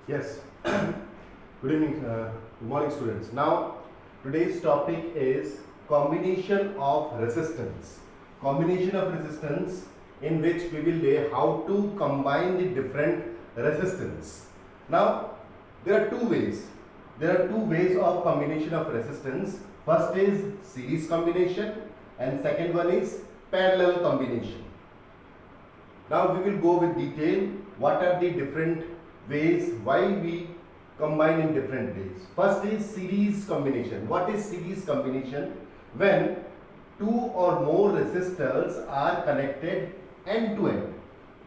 Yes. Good evening, good morning, students. Now, today's topic is combination of resistance. Combination of resistance, in which we will learn how to combine the different resistance. Now, there are two ways. There are two ways of combination of resistance. First is series combination, and second one is parallel combination. Now we will go with detail what are the different ways, why we combine in different ways. First is series combination. What is series combination? When two or more resistors are connected end to end.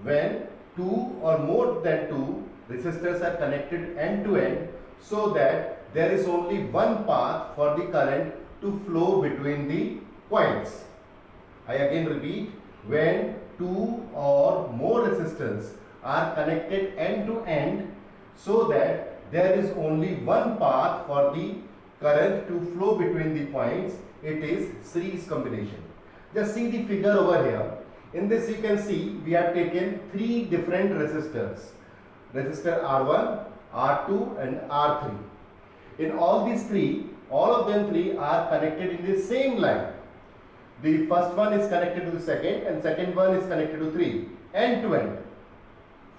When two or more than two resistors are connected end to end, so that there is only one path for the current to flow between the points. I again repeat, when two or more resistors are connected end to end, so that there is only one path for the current to flow between the points, it is series combination. Just see the figure over here. In this you can see we have taken three different resistors. Resistor R1, R2 and R3. In all these three, all of them three are connected in the same line. The first one is connected to the second, and second one is connected to three, end to end.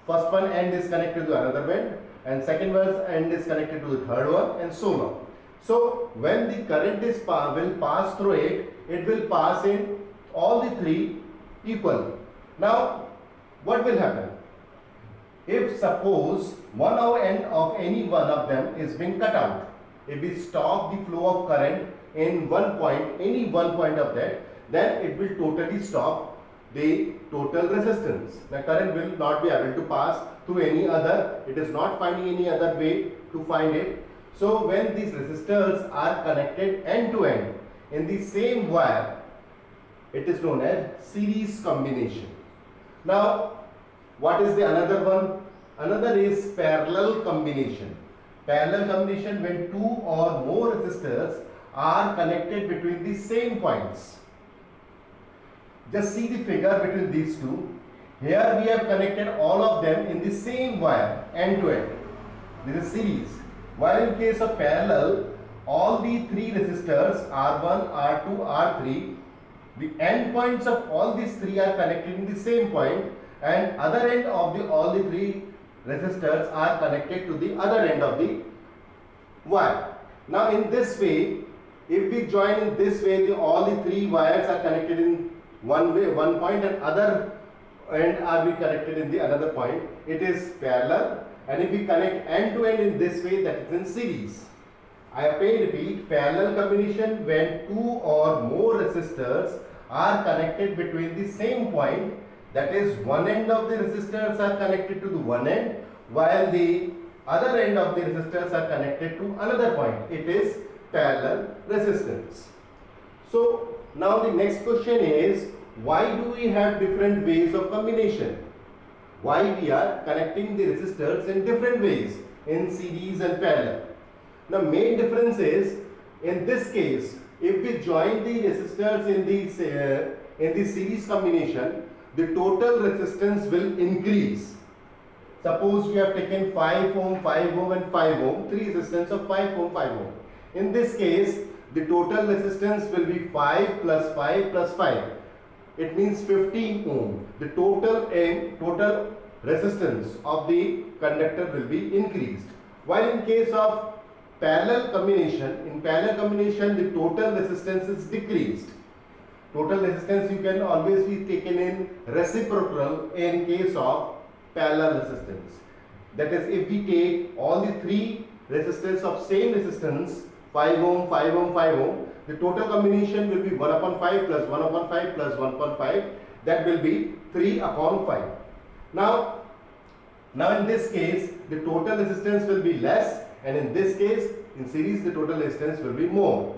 First one end is connected to another end, and second one end is connected to the third one, and so on. So when the current is will pass through it, it will pass in all the three equally. Now what will happen? If suppose one end of any one of them is being cut out, if we stop the flow of current in one point, any one point of that, then it will totally stop the total resistance. The current will not be able to pass through any other, it is not finding any other way to find it. So when these resistors are connected end to end in the same wire, it is known as series combination. Now what is the another one? Another is parallel combination. Parallel combination, when two or more resistors are connected between the same points. Just see the figure between these two. Here we have connected all of them in the same wire end to end. This is series. While in case of parallel, all the three resistors R1, R2, R3, the end points of all these three are connected in the same point, and other end of all the three resistors are connected to the other end of the wire. Now in this way, if we join in this way, all the three wires are connected in one way, one point, and other end are be connected in the another point, it is parallel. And if we connect end to end in this way, that is in series. I again repeat, parallel combination, when two or more resistors are connected between the same point, that is one end of the resistors are connected to the one end, while the other end of the resistors are connected to another point. It is parallel resistance. So now the next question is, why do we have different ways of combination? Why we are connecting the resistors in different ways in series and parallel? The main difference is, in this case, if we join the resistors in the series combination, the total resistance will increase. Suppose we have taken 5 ohm, 5 ohm and 5 ohm, three resistance of 5 ohm, 5 ohm. In this case, the total resistance will be 5 plus 5 plus 5. It means 15 ohm. The total resistance of the conductor will be increased. While in case of parallel combination, in parallel combination the total resistance is decreased. Total resistance you can always be taken in reciprocal in case of parallel resistance. That is, if we take all the three resistors of same resistance, 5 ohm, 5 ohm, 5 ohm, the total combination will be 1 upon 5 plus 1 upon 5 plus 1 upon 5. That will be 3 upon 5. Now in this case, the total resistance will be less, and in this case, in series, the total resistance will be more.